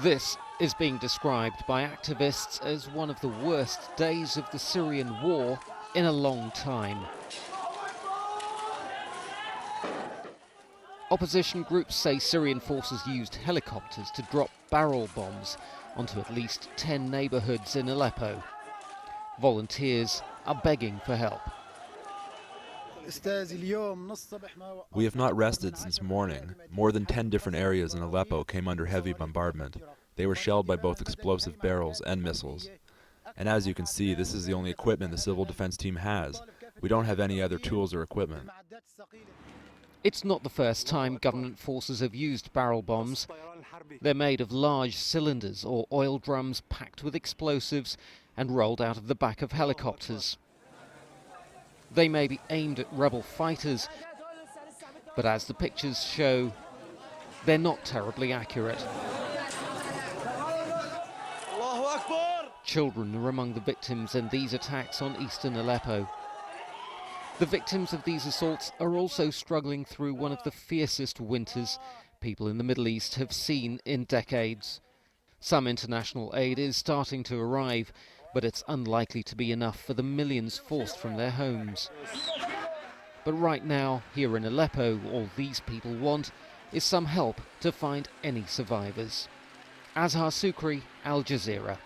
This is being described by activists as one of the worst days of the Syrian war in a long time. Opposition groups say Syrian forces used helicopters to drop barrel bombs onto at least 10 neighbourhoods in Aleppo. Volunteers are begging for help. We have not rested since morning. More than 10 different areas in Aleppo came under heavy bombardment. They were shelled by both explosive barrels and missiles. And as you can see, this is the only equipment the civil defense team has. We don't have any other tools or equipment. It's not the first time government forces have used barrel bombs. They're made of large cylinders or oil drums packed with explosives and rolled out of the back of helicopters. They may be aimed at rebel fighters, but as the pictures show, they're not terribly accurate. Children are among the victims in these attacks on eastern Aleppo. The victims of these assaults are also struggling through one of the fiercest winters people in the Middle East have seen in decades. Some international aid is starting to arrive, but it's unlikely to be enough for the millions forced from their homes. But right now, here in Aleppo, all these people want is some help to find any survivors. Azhar, Sukri, Al Jazeera.